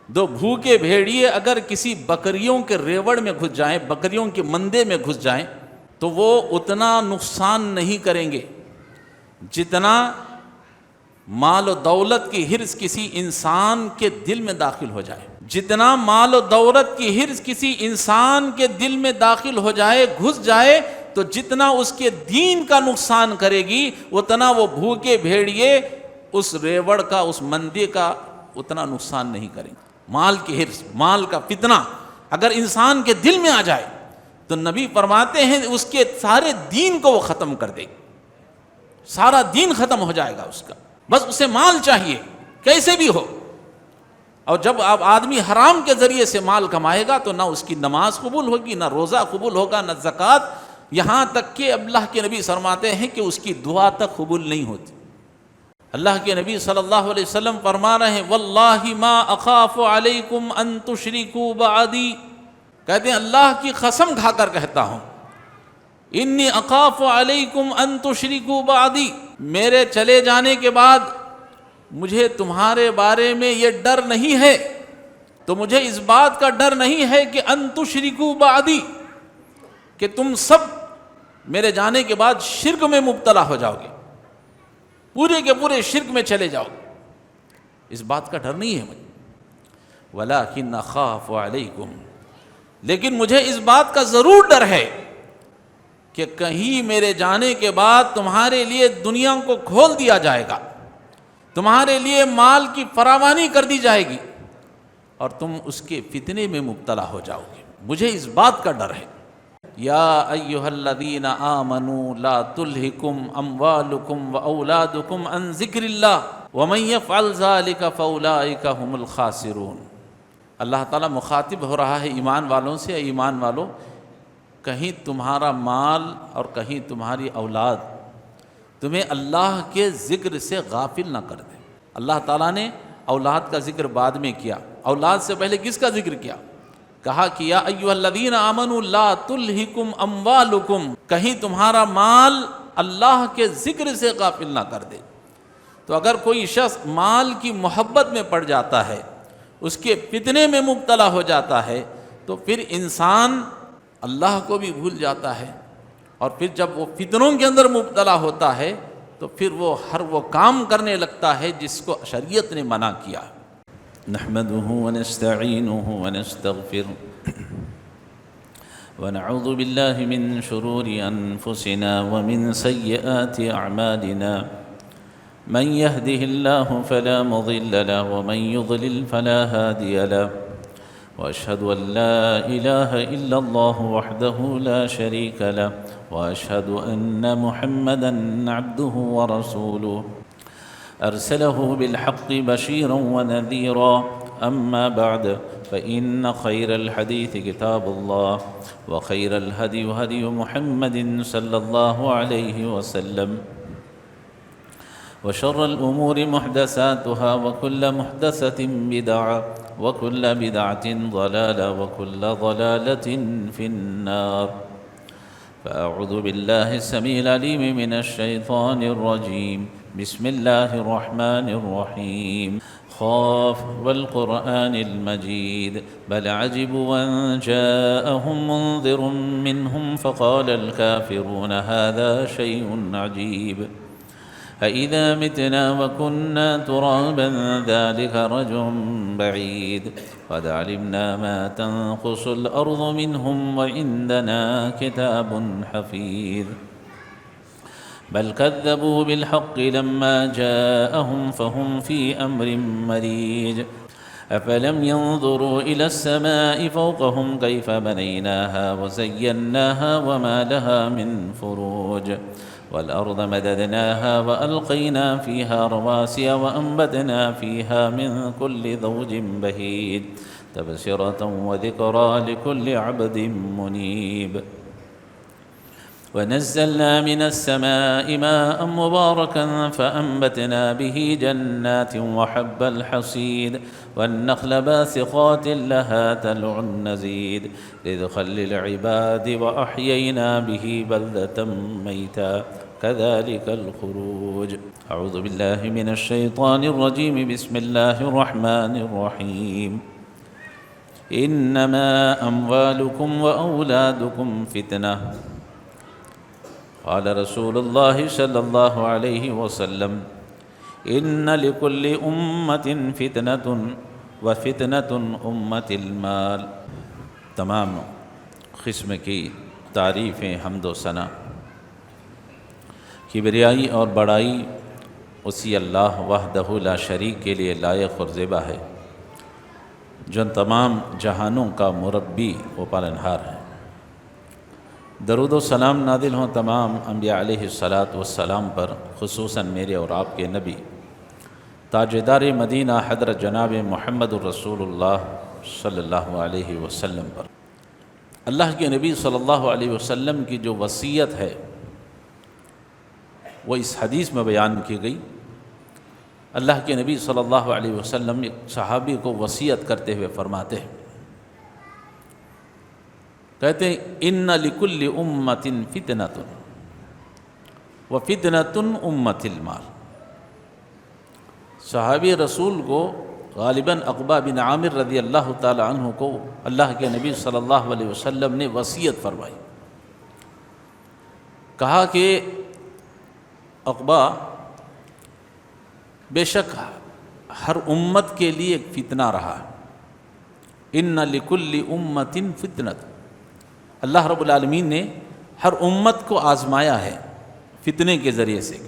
دو بھوکے بھیڑیے اگر کسی بکریوں کے ریوڑ میں گھس جائیں، بکریوں کے مندے میں گھس جائیں، تو وہ اتنا نقصان نہیں کریں گے جتنا مال و دولت کی حرص کسی انسان کے دل میں داخل ہو جائے. جتنا مال و دولت کی حرص کسی انسان کے دل میں داخل ہو جائے، گھس جائے، تو جتنا اس کے دین کا نقصان کرے گی اتنا وہ بھوکے بھیڑیے اس ریوڑ کا، اس مندے کا اتنا نقصان نہیں کریں گے. مال کی حرص، مال کا فتنہ اگر انسان کے دل میں آ جائے تو نبی فرماتے ہیں اس کے سارے دین کو وہ ختم کر دے گی. سارا دین ختم ہو جائے گا اس کا. بس اسے مال چاہیے کیسے بھی ہو. اور جب آپ آدمی حرام کے ذریعے سے مال کمائے گا تو نہ اس کی نماز قبول ہوگی، نہ روزہ قبول ہوگا، نہ زکوٰۃ، یہاں تک کہ اللہ کے نبی فرماتے ہیں کہ اس کی دعا تک قبول نہیں ہوتی. اللہ کے نبی صلی اللہ علیہ وسلم فرما رہے ہیں واللہ ما اخاف علیکم ان تشرکوا بعدی، کہتے ہیں اللہ کی قسم کھا کر کہتا ہوں انی اخاف علیکم ان تشرکوا بعدی، میرے چلے جانے کے بعد مجھے تمہارے بارے میں یہ ڈر نہیں ہے، تو مجھے اس بات کا ڈر نہیں ہے کہ ان تشرکوا بعدی، کہ تم سب میرے جانے کے بعد شرک میں مبتلا ہو جاؤ گے، پورے کے پورے شرک میں چلے جاؤ گے. اس بات کا ڈر نہیں ہے مجھے. ولیکن اخاف علیکم، لیکن مجھے اس بات کا ضرور ڈر ہے کہ کہیں میرے جانے کے بعد تمہارے لیے دنیا کو کھول دیا جائے گا، تمہارے لیے مال کی فراوانی کر دی جائے گی اور تم اس کے فتنے میں مبتلا ہو جاؤ گے. مجھے اس بات کا ڈر ہے. یا ایھا الذین آمنوا لا تلہکم اموالکم واولادکم عن ذکر اللہ ومن یفعل ذلک فاولئک هم الخاسرون. اللہ تعالیٰ مخاطب ہو رہا ہے ایمان والوں سے، ایمان والوں کہیں تمہارا مال اور کہیں تمہاری اولاد تمہیں اللہ کے ذکر سے غافل نہ کر دے. اللہ تعالیٰ نے اولاد کا ذکر بعد میں کیا، اولاد سے پہلے کس کا ذکر کیا؟ کہا کہ یا ایھا الذین آمنوا لا تلہکم اموالکم، کہیں تمہارا مال اللہ کے ذکر سے غافل نہ کر دے. تو اگر کوئی شخص مال کی محبت میں پڑ جاتا ہے، اس کے فتنے میں مبتلا ہو جاتا ہے، تو پھر انسان اللہ کو بھی بھول جاتا ہے، اور پھر جب وہ فتنوں کے اندر مبتلا ہوتا ہے تو پھر وہ ہر وہ کام کرنے لگتا ہے جس کو شریعت نے منع کیا. نحمده ونستعینه ونستغفره ونعوذ بالله من شرور انفسنا ومن سیئات اعمالنا من يهده الله فلا مضل له ومن يضلل فلا هادي له واشهد ان لا اله الا الله وحده لا شريك له واشهد ان محمدا عبده ورسوله ارسله بالحق بشيرا ونذيرا. اما بعد فان خير الحديث كتاب الله وخير الهدي هدي محمد صلى الله عليه وسلم وشر الأمور محدثاتها وكل محدثة بدعة وكل بدعة ضلالة وكل ضلالة في النار. فأعوذ بالله السميع العليم من الشيطان الرجيم. بسم الله الرحمن الرحيم. خاف والقرآن المجيد بل عجبوا أن جاءهم منذر منهم فقال الكافرون هذا شيء عجيب أإذا متنا وكنا ترابا ذلك رجع بعيد قد علمنا ما تنقص الأرض منهم وعندنا كتاب حفيظ بل كذبوا بالحق لما جاءهم فهم في أمر مريج أفلم ينظروا إلى السماء فوقهم كيف بنيناها وزيناها وما لها من فروج والأرض مددناها وألقينا فيها رواسي وأنبتنا فيها من كل زوج بهيج تبصرة وذكرى لكل عبد منيب. ونزلنا من السماء ماء مباركا فأنبتنا به جنات وحب الحصيد والنخل باسقات لها طلع نضيد لدخل العباد وأحيينا به بلدة ميتا كذلك الخروج. أعوذ بالله من الشيطان الرجيم. بسم الله الرحمن الرحيم. انما اموالکم واولادکم فتنہ قال رسول اللہ صلی اللہ علیہ وسلم ان لکل امت فتنۃ وفتنۃ امت المال۔ تمام قسم کی تعریفیں، حمد و ثنا، کبریائی اور بڑائی اسی اللہ وحدہ لا شریک کے لیے لائق اور زیبا ہے، جو تمام جہانوں کا مربی و پالنہار ہے۔ درود و سلام نازل ہوں تمام انبیاء علیہ الصلاۃ والسلام پر، خصوصاً میرے اور آپ کے نبی تاجدار مدینہ حضرت جناب محمد الرسول اللہ صلی اللہ علیہ وسلم پر۔ اللہ کے نبی صلی اللہ علیہ وسلم کی جو وصیت ہے وہ اس حدیث میں بیان کی گئی۔ اللہ کے نبی صلی اللہ علیہ وسلم ایک صحابی کو وصیت کرتے ہوئے فرماتے ہیں، کہتے ہیں ان لکل امت فتنۃ وفتنۃ امت المال۔ صحابی رسول کو غالباً عقبہ بن عامر رضی اللہ تعالی عنہ کو اللہ کے نبی صلی اللہ علیہ وسلم نے وصیت فرمائی، کہا کہ عقبہ بے شک ہر امت کے لیے ایک فتنہ رہا ہے، ان لکل امت فتنۃ۔ اللہ رب العالمین نے ہر امت کو آزمایا ہے فتنے کے ذریعے سے،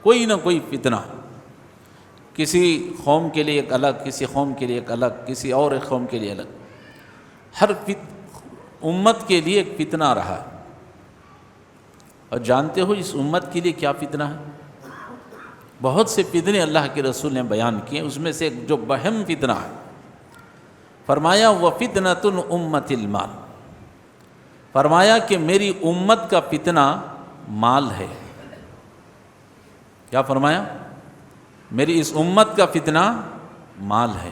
کوئی نہ کوئی فتنہ، کسی قوم کے لیے ایک الگ، کسی قوم کے لیے ایک الگ، کسی اور ایک قوم کے لیے الگ، ہر امت کے لیے ایک فتنہ رہا ہے۔ اور جانتے ہو اس امت کے لیے کیا فتنہ ہے؟ بہت سے فتنے اللہ کے رسول نے بیان کیے، اس میں سے جو بہم فتنہ ہے فرمایا وَفِتْنَةٌ أُمَّةِ الْمَالِ، فرمایا کہ میری امت کا فتنہ مال ہے۔ کیا فرمایا؟ میری اس امت کا فتنہ مال ہے۔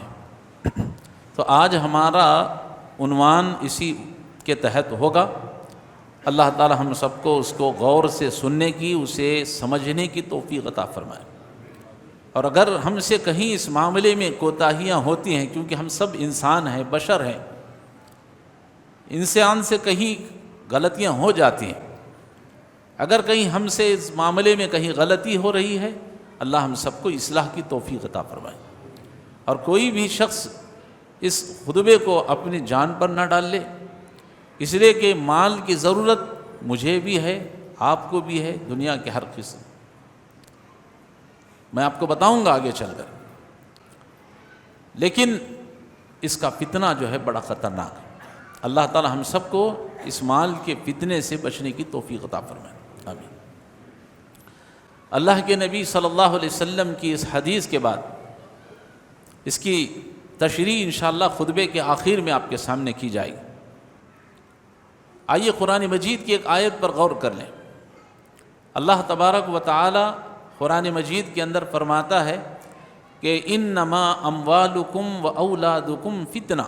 تو آج ہمارا عنوان اسی کے تحت ہوگا۔ اللہ تعالی ہم سب کو اس کو غور سے سننے کی، اسے سمجھنے کی توفیق عطا فرمائے۔ اور اگر ہم سے کہیں اس معاملے میں کوتاہیاں ہوتی ہیں، کیونکہ ہم سب انسان ہیں، بشر ہیں، انسان سے کہیں غلطیاں ہو جاتی ہیں، اگر کہیں ہم سے اس معاملے میں کہیں غلطی ہو رہی ہے، اللہ ہم سب کو اصلاح کی توفیق عطا فرمائے۔ اور کوئی بھی شخص اس خطبے کو اپنی جان پر نہ ڈال لے، اس لیے کہ مال کی ضرورت مجھے بھی ہے، آپ کو بھی ہے، دنیا کے ہر قسم، میں آپ کو بتاؤں گا آگے چل کر، لیکن اس کا فتنہ جو ہے بڑا خطرناک ہے۔ اللہ تعالی ہم سب کو اس مال کے فتنے سے بچنے کی توفیق عطا فرمائے، آمین۔ اللہ کے نبی صلی اللہ علیہ وسلم کی اس حدیث کے بعد اس کی تشریح انشاءاللہ خطبے کے آخر میں آپ کے سامنے کی جائے گی۔ آئیے قرآن مجید کی ایک آیت پر غور کر لیں۔ اللہ تبارک و تعالی قرآن مجید کے اندر فرماتا ہے کہ انما اموالکم و اولادکم فتنہ،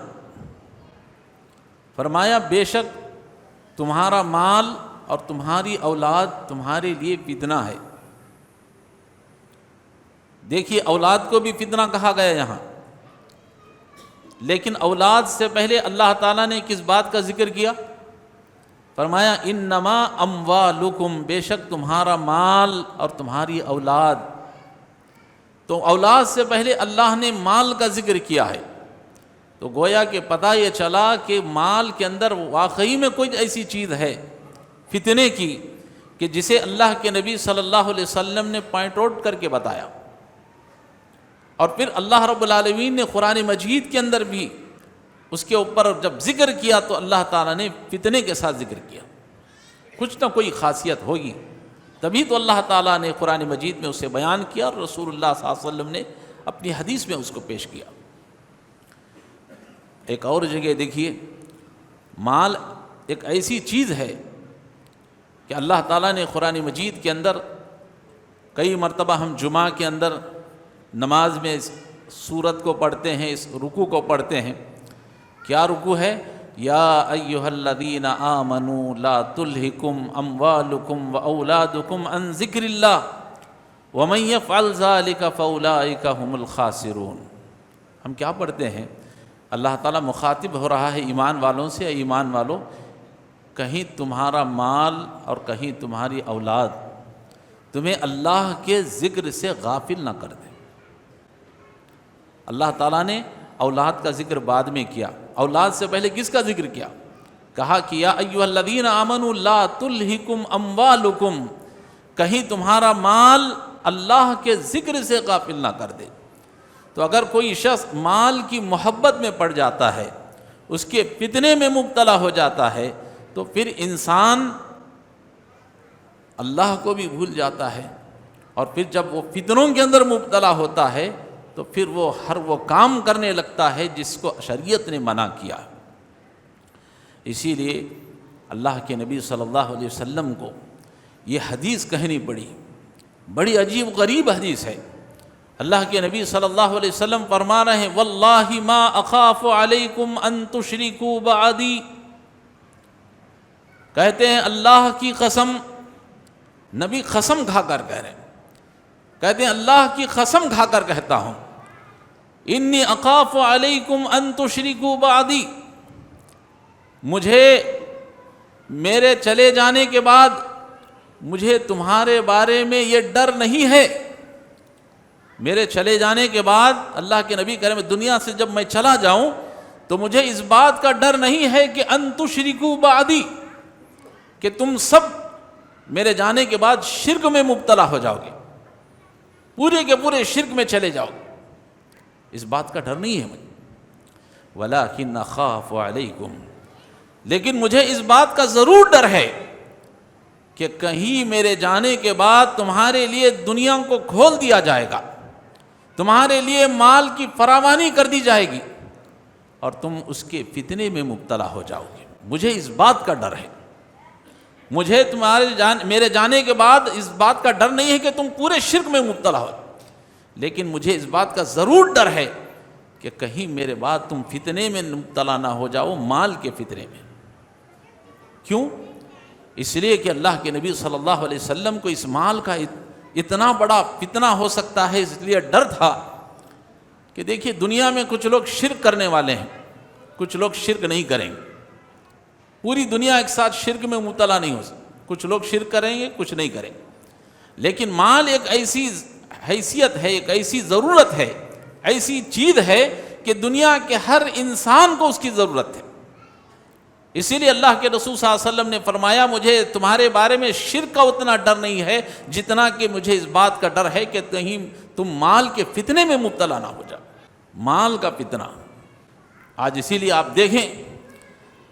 فرمایا بے شک تمہارا مال اور تمہاری اولاد تمہارے لیے فتنہ ہے۔ دیکھیے اولاد کو بھی فتنہ کہا گیا یہاں، لیکن اولاد سے پہلے اللہ تعالیٰ نے کس بات کا ذکر کیا؟ فرمایا انما اموالکم، بے شک تمہارا مال اور تمہاری اولاد۔ تو اولاد سے پہلے اللہ نے مال کا ذکر کیا ہے، تو گویا کہ پتہ یہ چلا کہ مال کے اندر واقعی میں کوئی ایسی چیز ہے فتنے کی کہ جسے اللہ کے نبی صلی اللہ علیہ وسلم نے پوائنٹ آؤٹ کر کے بتایا۔ اور پھر اللہ رب العالمین نے قرآن مجید کے اندر بھی اس کے اوپر جب ذکر کیا تو اللہ تعالیٰ نے فتنے کے ساتھ ذکر کیا، کچھ نہ کوئی خاصیت ہوگی، تبھی تو اللہ تعالیٰ نے قرآن مجید میں اسے بیان کیا اور رسول اللہ صلی اللہ علیہ وسلم نے اپنی حدیث میں اس کو پیش کیا۔ ایک اور جگہ دیکھیے، مال ایک ایسی چیز ہے کہ اللہ تعالیٰ نے قرآن مجید کے اندر کئی مرتبہ ہم جمعہ کے اندر نماز میں اس سورت کو پڑھتے ہیں، اس رکوع کو پڑھتے ہیں۔ کیا رکوع ہے؟ یا ایھا الذین آمنوا لا تلھکم اموالکم واولادکم عن ذکر اللہ ومن یفعل ذلک فاولئک هم الخاسرون۔ ہم کیا پڑھتے ہیں؟ اللہ تعالیٰ مخاطب ہو رہا ہے ایمان والوں سے، ایمان والوں کہیں تمہارا مال اور کہیں تمہاری اولاد تمہیں اللہ کے ذکر سے غافل نہ کر دے۔ اللہ تعالیٰ نے اولاد کا ذکر بعد میں کیا، اولاد سے پہلے کس کا ذکر کیا؟ کہا کہ یا ایھا الذین آمنوا لا تلہکم اموالکم، کہیں تمہارا مال اللہ کے ذکر سے غافل نہ کر دے۔ تو اگر کوئی شخص مال کی محبت میں پڑ جاتا ہے، اس کے فتنے میں مبتلا ہو جاتا ہے، تو پھر انسان اللہ کو بھی بھول جاتا ہے، اور پھر جب وہ فتنوں کے اندر مبتلا ہوتا ہے تو پھر وہ ہر وہ کام کرنے لگتا ہے جس کو شریعت نے منع کیا۔ اسی لیے اللہ کے نبی صلی اللہ علیہ وسلم کو یہ حدیث کہنی پڑی، بڑی عجیب غریب حدیث ہے۔ اللہ کے نبی صلی اللہ علیہ وسلم فرما رہے ہیں واللہ ما اخاف علیکم ان تشرکوا بعدی، کہتے ہیں اللہ کی قسم، نبی قسم کھا کر کہہ رہے ہیں، کہتے ہیں اللہ کی قسم کھا کر کہتا ہوں انی اخاف علیکم ان تشرکوا بعدی، مجھے میرے چلے جانے کے بعد مجھے تمہارے بارے میں یہ ڈر نہیں ہے، میرے چلے جانے کے بعد اللہ کے نبی کہہ رہے ہیں دنیا سے جب میں چلا جاؤں تو مجھے اس بات کا ڈر نہیں ہے کہ ان تشرکوا بعدی، کہ تم سب میرے جانے کے بعد شرک میں مبتلا ہو جاؤ گے، پورے کے پورے شرک میں چلے جاؤ گے، اس بات کا ڈر نہیں ہے مجھے۔ وَلَٰكِنَّ أَخَافُ عَلَيْكُمْ، لیکن مجھے اس بات کا ضرور ڈر ہے کہ کہیں میرے جانے کے بعد تمہارے لیے دنیا کو کھول دیا جائے گا، تمہارے لیے مال کی فراوانی کر دی جائے گی اور تم اس کے فتنے میں مبتلا ہو جاؤ گے، مجھے اس بات کا ڈر ہے۔ مجھے میرے جانے کے بعد اس بات کا ڈر نہیں ہے کہ تم پورے شرک میں مبتلا ہو، لیکن مجھے اس بات کا ضرور ڈر ہے کہ کہیں میرے بعد تم فتنے میں مبتلا نہ ہو جاؤ، مال کے فتنے میں۔ کیوں؟ اس لیے کہ اللہ کے نبی صلی اللہ علیہ وسلم کو اس مال کا اتنا بڑا فتنہ ہو سکتا ہے، اس لیے ڈر تھا کہ دیکھیے دنیا میں کچھ لوگ شرک کرنے والے ہیں، کچھ لوگ شرک نہیں کریں گے، پوری دنیا ایک ساتھ شرک میں مبتلا نہیں ہو سکتی، کچھ لوگ شرک کریں گے کچھ نہیں کریں گے، لیکن مال ایک ایسی حیثیت ہے، ایک ایسی ضرورت ہے، ایسی چیز ہے کہ دنیا کے ہر انسان کو اس کی ضرورت ہے۔ اسی لیے اللہ کے رسول صلی اللہ علیہ وسلم نے فرمایا مجھے تمہارے بارے میں شرک کا اتنا ڈر نہیں ہے جتنا کہ مجھے اس بات کا ڈر ہے کہ کہیں تم مال کے فتنے میں مبتلا نہ ہو جاؤ۔ مال کا فتنہ آج، اسی لیے آپ دیکھیں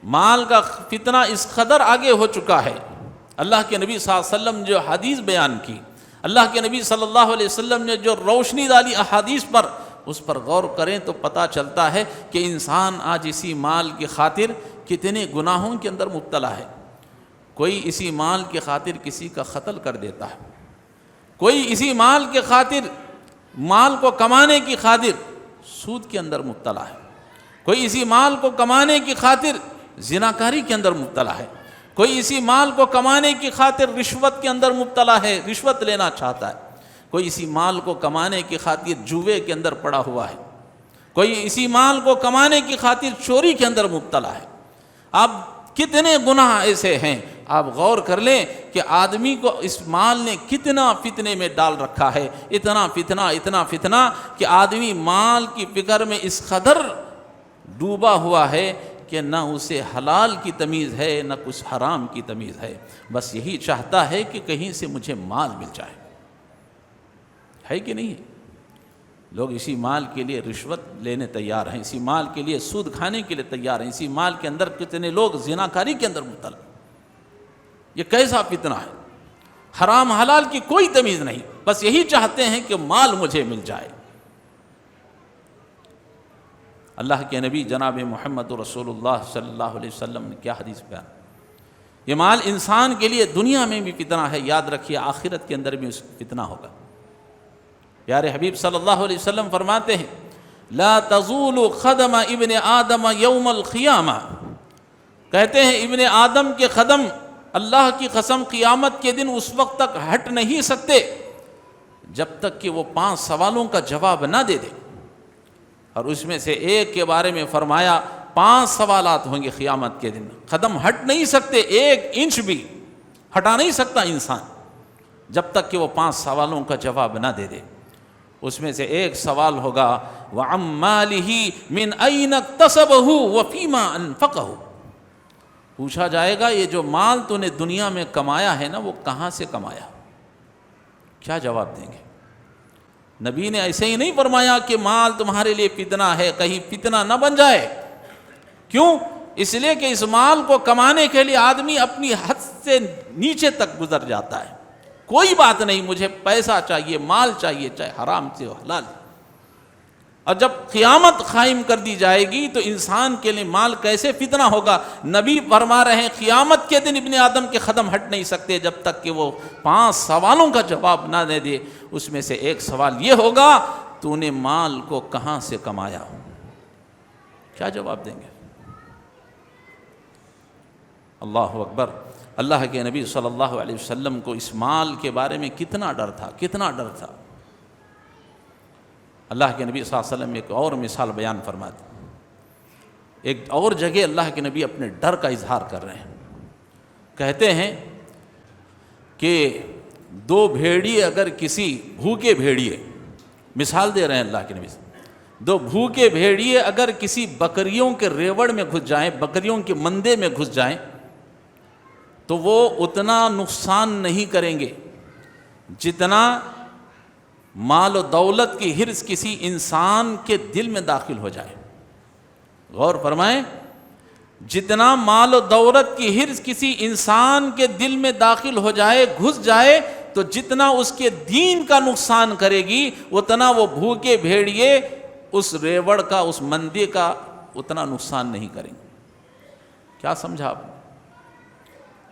مال کا فتنہ اس قدر آگے ہو چکا ہے۔ اللہ کے نبی صلی اللہ علیہ وسلم جو حدیث بیان کی، اللہ کے نبی صلی اللہ علیہ وسلم نے جو روشنی ڈالی احادیث پر، اس پر غور کریں تو پتہ چلتا ہے کہ انسان آج اسی مال کی خاطر کتنے گناہوں کے اندر مبتلا ہے۔ کوئی اسی مال کی خاطر کسی کا قتل کر دیتا ہے، کوئی اسی مال کے خاطر، مال کو کمانے کی خاطر سود کے اندر مبتلا ہے، کوئی اسی مال کو کمانے کی خاطر زناکاری کے اندر مبتلا ہے، کوئی اسی مال کو کمانے کی خاطر رشوت کے اندر مبتلا ہے، رشوت لینا چاہتا ہے، کوئی اسی مال کو کمانے کی خاطر جوے کے اندر پڑا ہوا ہے، کوئی اسی مال کو کمانے کی خاطر چوری کے اندر مبتلا ہے۔ اب کتنے گناہ ایسے ہیں، آپ غور کر لیں کہ آدمی کو اس مال نے کتنا فتنے میں ڈال رکھا ہے، اتنا فتنہ کہ آدمی مال کی فکر میں اس قدر ڈوبا ہوا ہے کہ نہ اسے حلال کی تمیز ہے نہ کچھ حرام کی تمیز ہے، بس یہی چاہتا ہے کہ کہیں سے مجھے مال مل جائے۔ ہے کہ نہیں ہے؟ لوگ اسی مال کے لیے رشوت لینے تیار ہیں، اسی مال کے لیے سود کھانے کے لیے تیار ہیں، اسی مال کے اندر کتنے لوگ زناکاری کے اندر مبتلا۔ یہ کیسا فتنہ ہے؟ حرام حلال کی کوئی تمیز نہیں، بس یہی چاہتے ہیں کہ مال مجھے مل جائے۔ اللہ کے نبی جناب محمد رسول اللہ صلی اللہ علیہ وسلم نے کیا حدیث بیان، یہ مال انسان کے لیے دنیا میں بھی فتنہ ہے، یاد رکھیے آخرت کے اندر بھی اس فتنہ ہوگا۔ پیارے حبیب صلی اللہ علیہ وسلم فرماتے ہیں لا تزول قدم ابن آدم یوم القیامہ، کہتے ہیں ابن آدم کے قدم اللہ کی قسم قیامت کے دن اس وقت تک ہٹ نہیں سکتے جب تک کہ وہ 5 سوالوں کا جواب نہ دے دے۔ اور اس میں سے ایک کے بارے میں فرمایا 5 سوالات ہوں گے قیامت کے دن، قدم ہٹ نہیں سکتے، 1 انچ بھی ہٹا نہیں سکتا انسان جب تک کہ وہ 5 سوالوں کا جواب نہ دے دے۔ اس میں سے ایک سوال ہوگا وَعَمْ مَالِهِ مِنْ أَيْنَ اكْتَسَبَهُ وَفِيمَا أَنْفَقَهُ، پوچھا جائے گا یہ جو مال تو نے دنیا میں کمایا ہے نا، وہ کہاں سے کمایا؟ کیا جواب دیں گے؟ نبی نے ایسے ہی نہیں فرمایا کہ مال تمہارے لیے فتنہ ہے، کہیں فتنہ نہ بن جائے۔ کیوں؟ اس لیے کہ اس مال کو کمانے کے لیے آدمی اپنی حد سے نیچے تک گزر جاتا ہے، کوئی بات نہیں، مجھے پیسہ چاہیے، مال چاہیے، چاہے حرام سے ہو حلال۔ اور جب قیامت قائم کر دی جائے گی تو انسان کے لیے مال کیسے فتنہ ہوگا؟ نبی فرما رہے ہیں قیامت کے دن ابن آدم کے قدم ہٹ نہیں سکتے جب تک کہ وہ 5 سوالوں کا جواب نہ دے دے۔ اس میں سے ایک سوال یہ ہوگا تو نے مال کو کہاں سے کمایا؟ کیا جواب دیں گے؟ اللہ اکبر۔ اللہ کے نبی صلی اللہ علیہ وسلم کو اس مال کے بارے میں کتنا ڈر تھا، کتنا ڈر تھا۔ اللہ کے نبی صلی اللہ علیہ وسلم ایک اور مثال بیان فرماتے، ایک اور جگہ اللہ کے نبی اپنے ڈر کا اظہار کر رہے ہیں۔ کہتے ہیں کہ 2 بھیڑیے اگر کسی بھوکے بھیڑیے، مثال دے رہے ہیں اللہ کے نبی، 2 بھوکے بھیڑیے اگر کسی بکریوں کے ریوڑ میں گھس جائیں، بکریوں کے مندے میں گھس جائیں، تو وہ اتنا نقصان نہیں کریں گے جتنا مال و دولت کی حرص کسی انسان کے دل میں داخل ہو جائے۔ غور فرمائیں، جتنا مال و دولت کی حرص کسی انسان کے دل میں داخل ہو جائے، گھس جائے، تو جتنا اس کے دین کا نقصان کرے گی اتنا وہ بھوکے بھیڑیے اس ریوڑ کا، اس مندے کا اتنا نقصان نہیں کریں گے۔ کیا سمجھا آپ نے؟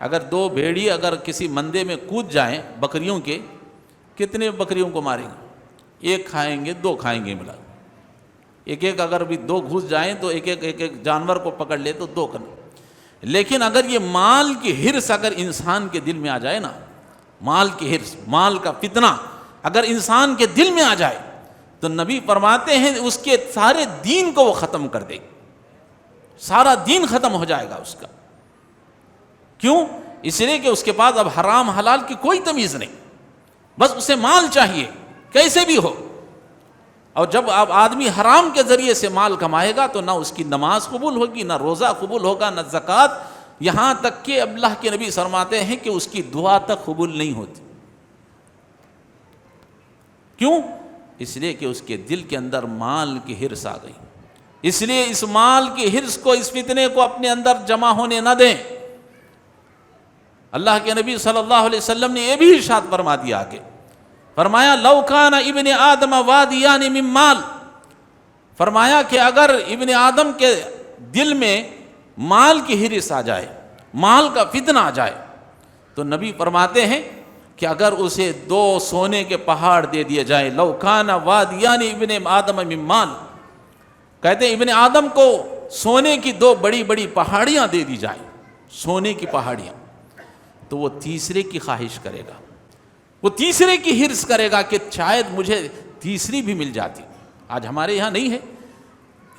اگر 2 بھیڑیے اگر کسی مندے میں کود جائیں بکریوں کے، کتنے بکریوں کو ماریں گے؟ 1 کھائیں گے، 2 کھائیں گے ملا، ایک اگر بھی 2 گھس جائیں تو ایک جانور کو پکڑ لے تو 2 کرنا۔ لیکن اگر یہ مال کی حرص اگر انسان کے دل میں آ جائے نا، مال کی حرص، مال کا فتنہ اگر انسان کے دل میں آ جائے تو نبی فرماتے ہیں اس کے سارے دین کو وہ ختم کر دے، سارا دین ختم ہو جائے گا اس کا۔ کیوں؟ اس لیے کہ اس کے پاس اب حرام حلال کی کوئی تمیز نہیں، بس اسے مال چاہیے کیسے بھی ہو۔ اور جب اب آدمی حرام کے ذریعے سے مال کمائے گا تو نہ اس کی نماز قبول ہوگی، نہ روزہ قبول ہوگا، نہ زکوٰۃ، یہاں تک کہ اللہ کے نبی فرماتے ہیں کہ اس کی دعا تک قبول نہیں ہوتی۔ کیوں؟ اس لیے کہ اس کے دل کے اندر مال کی حرص آ گئی۔ اس لیے اس مال کی حرص کو، اس فتنے کو اپنے اندر جمع ہونے نہ دیں۔ اللہ کے نبی صلی اللہ علیہ وسلم نے یہ بھی ارشاد فرما دیا آگے، فرمایا لو کان ابن آدم وادیان من مال، فرمایا کہ اگر ابن آدم کے دل میں مال کی حرص آ جائے، مال کا فتنہ آ جائے، تو نبی فرماتے ہیں کہ اگر اسے 2 سونے کے پہاڑ دے دیے جائیں، لو کان وادیان ابن آدم من مال، کہتے ہیں ابن آدم کو سونے کی 2 بڑی بڑی پہاڑیاں دے دی جائیں، سونے کی پہاڑیاں، تو وہ تیسرے کی خواہش کرے گا، وہ تیسرے کی حرص کرے گا کہ شاید مجھے تیسری بھی مل جاتی۔ آج ہمارے یہاں نہیں ہے،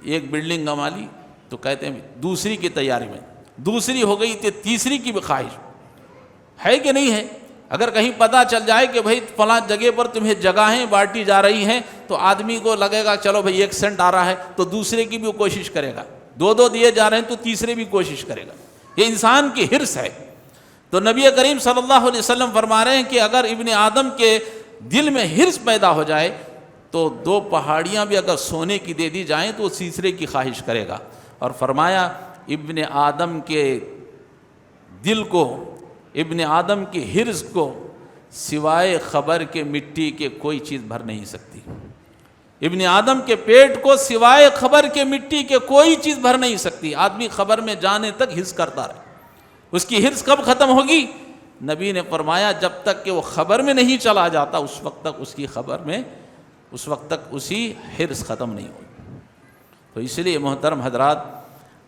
ایک بلڈنگ کا مالی تو کہتے ہیں دوسری کی تیاری میں، دوسری ہو گئی تو تیسری کی بھی خواہش ہے کہ نہیں ہے؟ اگر کہیں پتہ چل جائے کہ بھائی فلاں جگہ پر تمہیں جگہیں بانٹی جا رہی ہیں تو آدمی کو لگے گا چلو بھائی 1 سینٹ آ رہا ہے تو دوسرے کی بھی وہ کوشش کرے گا، 2 دیے جا رہے ہیں تو تیسرے بھی کوشش کرے گا۔ یہ انسان کی حرص ہے۔ تو نبی کریم صلی اللہ علیہ وسلم فرما رہے ہیں کہ اگر ابن آدم کے دل میں حرص پیدا ہو جائے تو 2 پہاڑیاں بھی اگر سونے کی دے دی جائیں تو وہ تیسرے کی خواہش کرے گا۔ اور فرمایا ابن آدم کے دل کو، ابن آدم کی حرص کو سوائے خبر کے مٹی کے کوئی چیز بھر نہیں سکتی۔ ابن آدم کے پیٹ کو سوائے خبر کے مٹی کے کوئی چیز بھر نہیں سکتی۔ آدمی خبر میں جانے تک حرص کرتا رہے، اس کی حرص کب ختم ہوگی؟ نبی نے فرمایا جب تک کہ وہ خبر میں نہیں چلا جاتا اس وقت تک اس کی خبر میں، اس وقت تک اسی حرص ختم نہیں ہوگی۔ تو اس لیے محترم حضرات،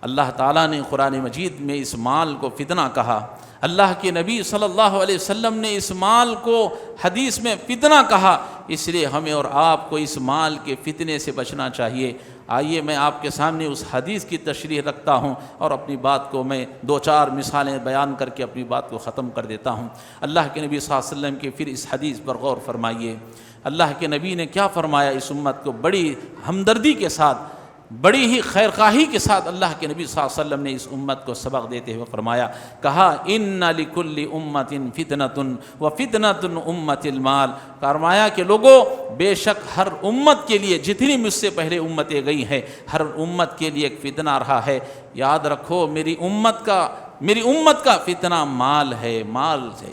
اللہ تعالیٰ نے قرآن مجید میں اس مال کو فتنہ کہا، اللہ کے نبی صلی اللہ علیہ وسلم نے اس مال کو حدیث میں فتنہ کہا، اس لیے ہمیں اور آپ کو اس مال کے فتنے سے بچنا چاہیے۔ آئیے میں آپ کے سامنے اس حدیث کی تشریح رکھتا ہوں اور اپنی بات کو میں 2-4 مثالیں بیان کر کے اپنی بات کو ختم کر دیتا ہوں۔ اللہ کے نبی صلی اللہ علیہ وسلم کے پھر اس حدیث پر غور فرمائیے۔ اللہ کے نبی نے کیا فرمایا اس امت کو، بڑی ہمدردی کے ساتھ، بڑی ہی خیرخواہی کے ساتھ اللہ کے نبی صلی اللہ علیہ وسلم نے اس امت کو سبق دیتے ہوئے فرمایا، کہا ان لکل امت فتنۃ وفتنۃ امت المال، فرمایا کہ لوگوں بے شک ہر امت کے لیے، جتنی مجھ سے پہلے امتیں گئی ہیں، ہر امت کے لیے ایک فتنہ رہا ہے۔ یاد رکھو میری امت کا فتنہ مال ہے، مال ہے۔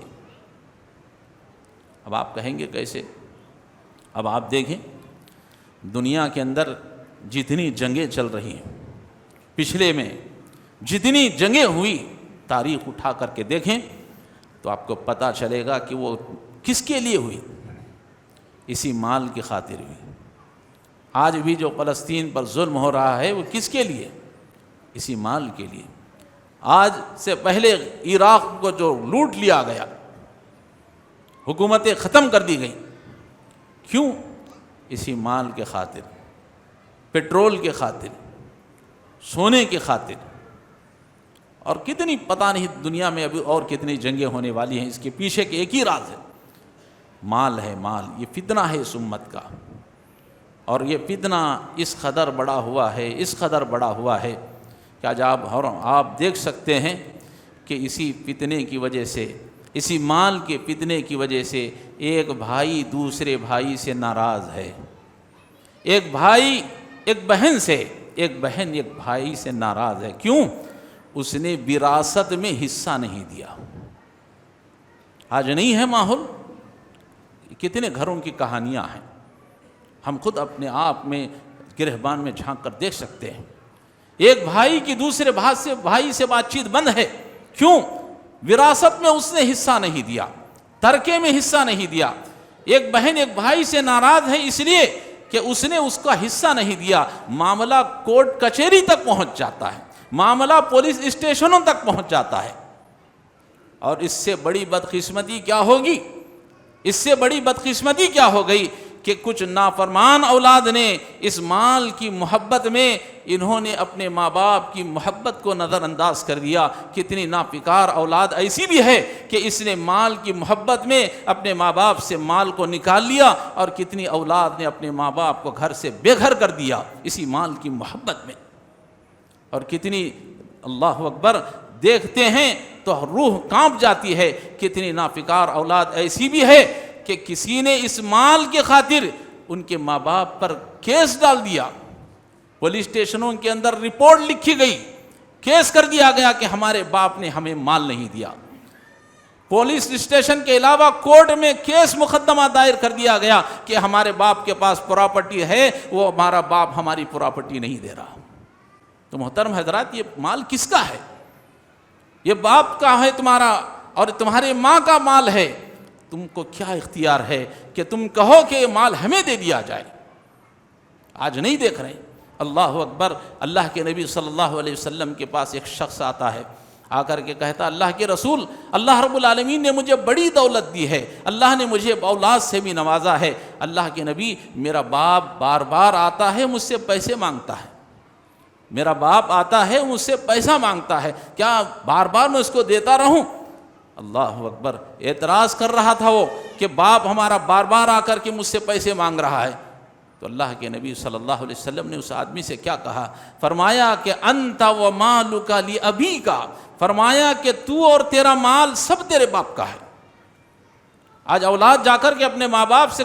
اب آپ کہیں گے کیسے؟ اب آپ دیکھیں دنیا کے اندر جتنی جنگیں چل رہی ہیں، پچھلے میں جتنی جنگیں ہوئی، تاریخ اٹھا کر کے دیکھیں تو آپ کو پتہ چلے گا کہ وہ کس کے لیے ہوئی، اسی مال کی خاطر ہوئی۔ آج بھی جو فلسطین پر ظلم ہو رہا ہے وہ کس کے لیے؟ اسی مال کے لیے۔ آج سے پہلے عراق کو جو لوٹ لیا گیا، حکومتیں ختم کر دی گئیں، کیوں؟ اسی مال کے خاطر، پیٹرول کے خاطر، سونے کے خاطر، اور کتنی پتہ نہیں دنیا میں ابھی اور کتنی جنگیں ہونے والی ہیں۔ اس کے پیچھے کے ایک ہی راز ہے، مال ہے، مال۔ یہ فتنہ ہے اس امت کا، اور یہ فتنہ اس قدر بڑا ہوا ہے، اس قدر بڑا ہوا ہے کہ آج آپ دیکھ سکتے ہیں کہ اسی فتنے کی وجہ سے، اسی مال کے فتنے کی وجہ سے ایک بھائی دوسرے بھائی سے ناراض ہے، ایک بھائی ایک بہن سے، ایک بہن ایک بھائی سے ناراض ہے۔ کیوں؟ اس نے وراثت میں حصہ نہیں دیا۔ آج نہیں ہے ماحول؟ کتنے گھروں کی کہانیاں ہیں، ہم خود اپنے آپ میں گرہبان میں جھانک کر دیکھ سکتے ہیں۔ ایک بھائی کی دوسرے بھائی سے بات چیت بند ہے، کیوں؟ وراثت میں اس نے حصہ نہیں دیا، ترکے میں حصہ نہیں دیا۔ ایک بہن ایک بھائی سے ناراض ہے اس لیے کہ اس نے اس کا حصہ نہیں دیا۔ معاملہ کورٹ کچہری تک پہنچ جاتا ہے، معاملہ پولیس اسٹیشنوں تک پہنچ جاتا ہے۔ اور اس سے بڑی بدقسمتی کیا ہوگی؟ اس سے بڑی بدقسمتی کیا ہو گئی کہ کچھ نافرمان اولاد نے اس مال کی محبت میں انہوں نے اپنے ماں باپ کی محبت کو نظر انداز کر دیا۔ کتنی ناپکار اولاد ایسی بھی ہے کہ اس نے مال کی محبت میں اپنے ماں باپ سے مال کو نکال لیا، اور کتنی اولاد نے اپنے ماں باپ کو گھر سے بے گھر کر دیا اسی مال کی محبت میں۔ اور کتنی، اللہ اکبر، دیکھتے ہیں تو روح کانپ جاتی ہے، کتنی ناپکار اولاد ایسی بھی ہے کہ کسی نے اس مال کے خاطر ان کے ماں باپ پر کیس ڈال دیا، پولیس اسٹیشنوں کے اندر رپورٹ لکھی گئی، کیس کر دیا گیا کہ ہمارے باپ نے ہمیں مال نہیں دیا۔ پولیس اسٹیشن کے علاوہ کورٹ میں کیس مقدمہ دائر کر دیا گیا کہ ہمارے باپ کے پاس پراپرٹی ہے، وہ ہمارا باپ ہماری پراپرٹی نہیں دے رہا۔ تو محترم حضرات، یہ مال کس کا ہے؟ یہ باپ کا ہے تمہارا، اور تمہاری ماں کا مال ہے۔ تم کو کیا اختیار ہے کہ تم کہو کہ یہ مال ہمیں دے دیا جائے؟ آج نہیں دیکھ رہے؟ اللہ اکبر۔ اللہ کے نبی صلی اللہ علیہ وسلم کے پاس ایک شخص آتا ہے، آ کر کے کہتا، اللہ کے رسول، اللہ رب العالمین نے مجھے بڑی دولت دی ہے، اللہ نے مجھے اولاد سے بھی نوازا ہے۔ اللہ کے نبی، میرا باپ بار بار آتا ہے، مجھ سے پیسے مانگتا ہے، میرا باپ آتا ہے مجھ سے پیسہ مانگتا ہے، کیا بار بار میں اس کو دیتا رہوں؟ اللہ اکبر۔ اعتراض کر رہا تھا وہ کہ باپ ہمارا بار بار آ کر کے مجھ سے پیسے مانگ رہا ہے۔ تو اللہ کے نبی صلی اللہ علیہ وسلم نے اس آدمی سے کیا کہا؟ فرمایا کہ انت و مالک لابیک، فرمایا کہ تو اور تیرا مال سب تیرے باپ کا ہے۔ آج اولاد جا کر کے اپنے ماں باپ سے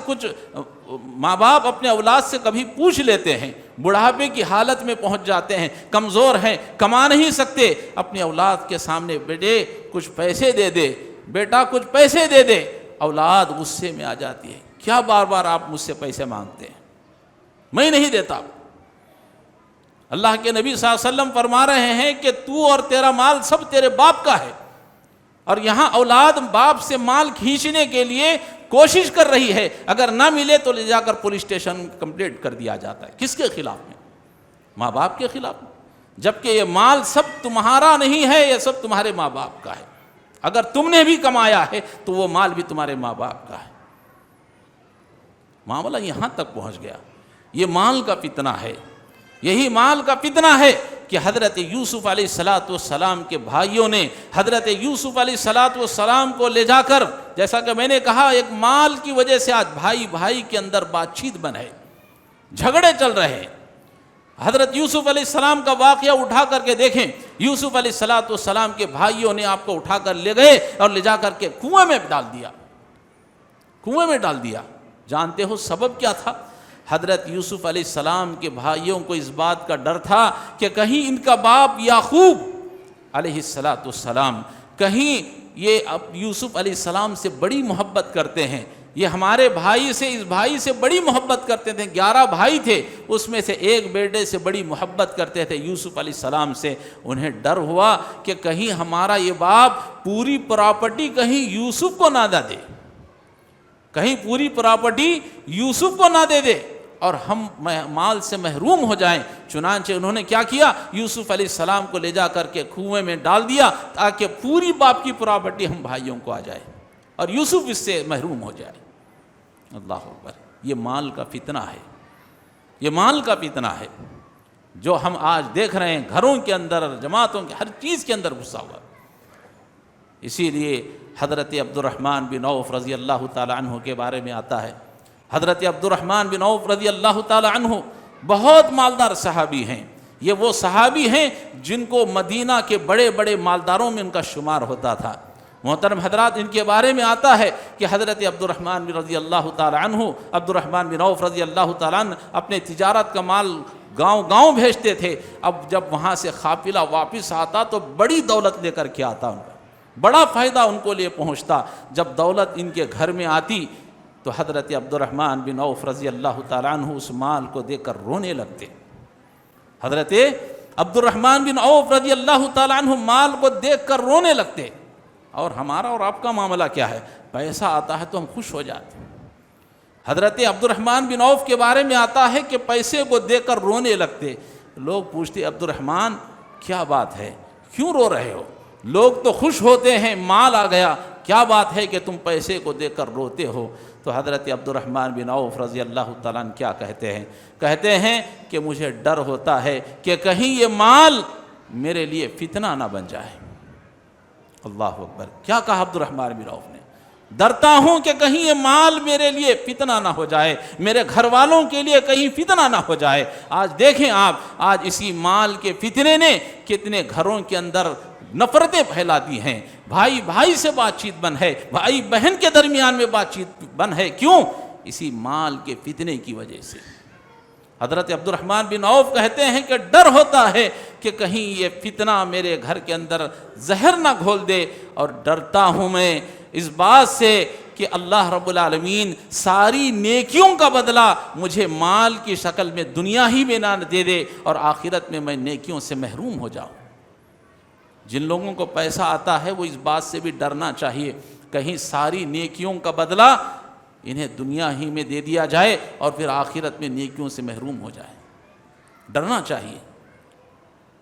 ماں باپ اپنے اولاد سے کبھی پوچھ لیتے ہیں، بڑھاپے کی حالت میں پہنچ جاتے ہیں، کمزور ہیں، کما نہیں سکتے، اپنی اولاد کے سامنے، بیٹے کچھ پیسے دے دے، بیٹا کچھ پیسے دے دے، اولاد غصے میں آ جاتی ہے، کیا بار بار آپ مجھ سے پیسے مانگتے ہیں؟ میں نہیں دیتا۔ اللہ کے نبی صلی اللہ علیہ وسلم فرما رہے ہیں کہ تو اور تیرا مال سب تیرے باپ کا ہے، اور یہاں اولاد باپ سے مال کھینچنے کے لیے کوشش کر رہی ہے، اگر نہ ملے تو لے جا کر پولیس اسٹیشن کمپلیٹ کر دیا جاتا ہے۔ کس کے خلاف میں؟ ماں باپ کے خلاف۔ جبکہ یہ مال سب تمہارا نہیں ہے، یہ سب تمہارے ماں باپ کا ہے۔ اگر تم نے بھی کمایا ہے تو وہ مال بھی تمہارے ماں باپ کا ہے۔ معاملہ یہاں تک پہنچ گیا۔ یہ مال کا فتنہ ہے، یہی مال کا فتنہ ہے کہ حضرت یوسف علیہ السلام کے بھائیوں نے حضرت یوسف علیہ السلام کو لے جا کر، جیسا کہ میں نے کہا، ایک مال کی وجہ سے آج بھائی بھائی کے اندر بات چیت بن ہے، جھگڑے چل رہے ہیں۔ حضرت یوسف علیہ السلام کا واقعہ اٹھا کر کے دیکھیں، یوسف علیہ السلام کے بھائیوں نے آپ کو اٹھا کر لے گئے اور لے جا کر کے کنویں میں ڈال دیا، کنویں میں ڈال دیا۔ جانتے ہو سبب کیا تھا؟ حضرت یوسف علیہ السلام کے بھائیوں کو اس بات کا ڈر تھا کہ کہیں ان کا باپ یعقوب علیہ السلام، کہیں یہ یوسف علیہ السلام سے بڑی محبت کرتے ہیں، یہ ہمارے بھائی سے، اس بھائی سے بڑی محبت کرتے تھے۔ 11 بھائی تھے، اس میں سے ایک بیٹے سے بڑی محبت کرتے تھے یوسف علیہ السلام سے۔ انہیں ڈر ہوا کہ کہیں ہمارا یہ باپ پوری پراپرٹی کہیں یوسف کو نہ دے، کہیں پوری پراپرٹی یوسف کو نہ دے دے اور ہم مال سے محروم ہو جائیں۔ چنانچہ انہوں نے کیا کیا؟ یوسف علیہ السلام کو لے جا کر کے کنویں میں ڈال دیا تاکہ پوری باپ کی پراپرٹی ہم بھائیوں کو آ جائے اور یوسف اس سے محروم ہو جائے۔ اللہ اکبر! یہ مال کا فتنہ ہے، یہ مال کا فتنہ ہے جو ہم آج دیکھ رہے ہیں، گھروں کے اندر، جماعتوں کے ہر چیز کے اندر گھسا ہوا۔ اسی لیے حضرت عبد الرحمن بن عوف رضی اللہ تعالی عنہ کے بارے میں آتا ہے، حضرت عبد الرحمن بن عوف رضی اللہ تعالی عنہ بہت مالدار صحابی ہیں۔ یہ وہ صحابی ہیں جن کو مدینہ کے بڑے بڑے مالداروں میں ان کا شمار ہوتا تھا۔ محترم حضرات، ان کے بارے میں آتا ہے کہ حضرت عبد الرحمن بن رضی اللہ تعالی عنہ، عبد الرحمن بن عوف رضی اللہ تعالی عنہ اپنے تجارت کا مال گاؤں گاؤں بھیجتے تھے۔ اب جب وہاں سے قافلہ واپس آتا تو بڑی دولت لے کر کے آتا، ان کا بڑا فائدہ ان کو لیے پہنچتا۔ جب دولت ان کے گھر میں آتی تو حضرت عبد الرحمن بن عوف رضی اللہ تعالیٰ عنہ اس مال کو دیکھ کر رونے لگتے۔ حضرت عبد الرحمن بن عوف رضی اللہ تعالیٰ عنہ مال کو دیکھ کر رونے لگتے۔ اور ہمارا اور آپ کا معاملہ کیا ہے؟ پیسہ آتا ہے تو ہم خوش ہو جاتے۔ حضرت عبد الرحمن بن عوف کے بارے میں آتا ہے کہ پیسے کو دیکھ کر رونے لگتے۔ لوگ پوچھتے، عبد الرحمن کیا بات ہے، کیوں رو رہے ہو؟ لوگ تو خوش ہوتے ہیں، مال آ گیا، کیا بات ہے کہ تم پیسے کو دیکھ کر روتے ہو؟ تو حضرت عبد الرحمن بن عوف رضی اللہ تعالیٰ عنہ کیا کہتے ہیں؟ کہتے ہیں کہ مجھے ڈر ہوتا ہے کہ کہیں یہ مال میرے لیے فتنہ نہ بن جائے۔ اللہ اکبر! کیا کہا عبد الرحمن بن عوف نے؟ ڈرتا ہوں کہ کہیں یہ مال میرے لیے فتنہ نہ ہو جائے، میرے گھر والوں کے لیے کہیں فتنہ نہ ہو جائے۔ آج دیکھیں آپ، آج اسی مال کے فتنے نے کتنے گھروں کے اندر نفرتیں پھیلا دی ہیں، بھائی بھائی سے بات چیت بن ہے، بھائی بہن کے درمیان میں بات چیت بن ہے۔ کیوں؟ اسی مال کے فتنے کی وجہ سے۔ حضرت عبد الرحمن بن عوف کہتے ہیں کہ ڈر ہوتا ہے کہ کہیں یہ فتنہ میرے گھر کے اندر زہر نہ گھول دے، اور ڈرتا ہوں میں اس بات سے کہ اللہ رب العالمین ساری نیکیوں کا بدلہ مجھے مال کی شکل میں دنیا ہی میں نہ دے دے اور آخرت میں میں نیکیوں سے محروم ہو جاؤں۔ جن لوگوں کو پیسہ آتا ہے وہ اس بات سے بھی ڈرنا چاہیے کہیں ساری نیکیوں کا بدلہ انہیں دنیا ہی میں دے دیا جائے اور پھر آخرت میں نیکیوں سے محروم ہو جائے۔ ڈرنا چاہیے۔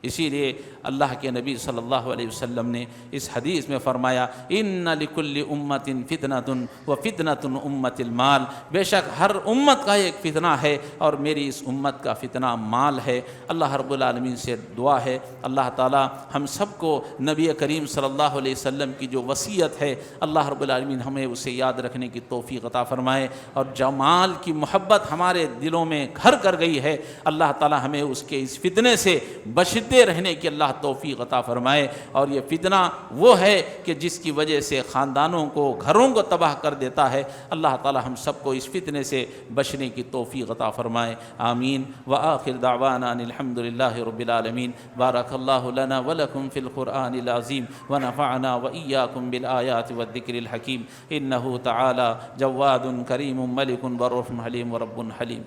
اسی لیے اللہ کے نبی صلی اللہ علیہ وسلم نے اس حدیث میں فرمایا، ان لکل امت فتنۃ وفتنۃ امت المال، بے شک ہر امت کا ایک فتنہ ہے اور میری اس امت کا فتنہ مال ہے۔ اللہ رب العالمین سے دعا ہے اللہ تعالی ہم سب کو نبی کریم صلی اللہ علیہ وسلم کی جو وصیت ہے اللہ رب العالمین ہمیں اسے یاد رکھنے کی توفیق عطا فرمائے، اور جو مال کی محبت ہمارے دلوں میں گھر کر گئی ہے اللہ تعالی ہمیں اس کے اس فتنے سے بچتے رہنے کی اللہ توفیق عطا فرمائے۔ اور یہ فتنہ وہ ہے کہ جس کی وجہ سے خاندانوں کو، گھروں کو تباہ کر دیتا ہے۔ اللہ تعالی ہم سب کو اس فتنے سے بچنے کی توفیق عطا فرمائے، آمین۔ وآخر دعوانا ان الحمد للہ رب العالمین۔ بارک اللہ لنا ولکم فی القرآن العظیم ونفعنا وإیاکم بالآیات والذکر الحکیم، انہ تعالی جواد کریم ملک بر حلیم ورب حلیم۔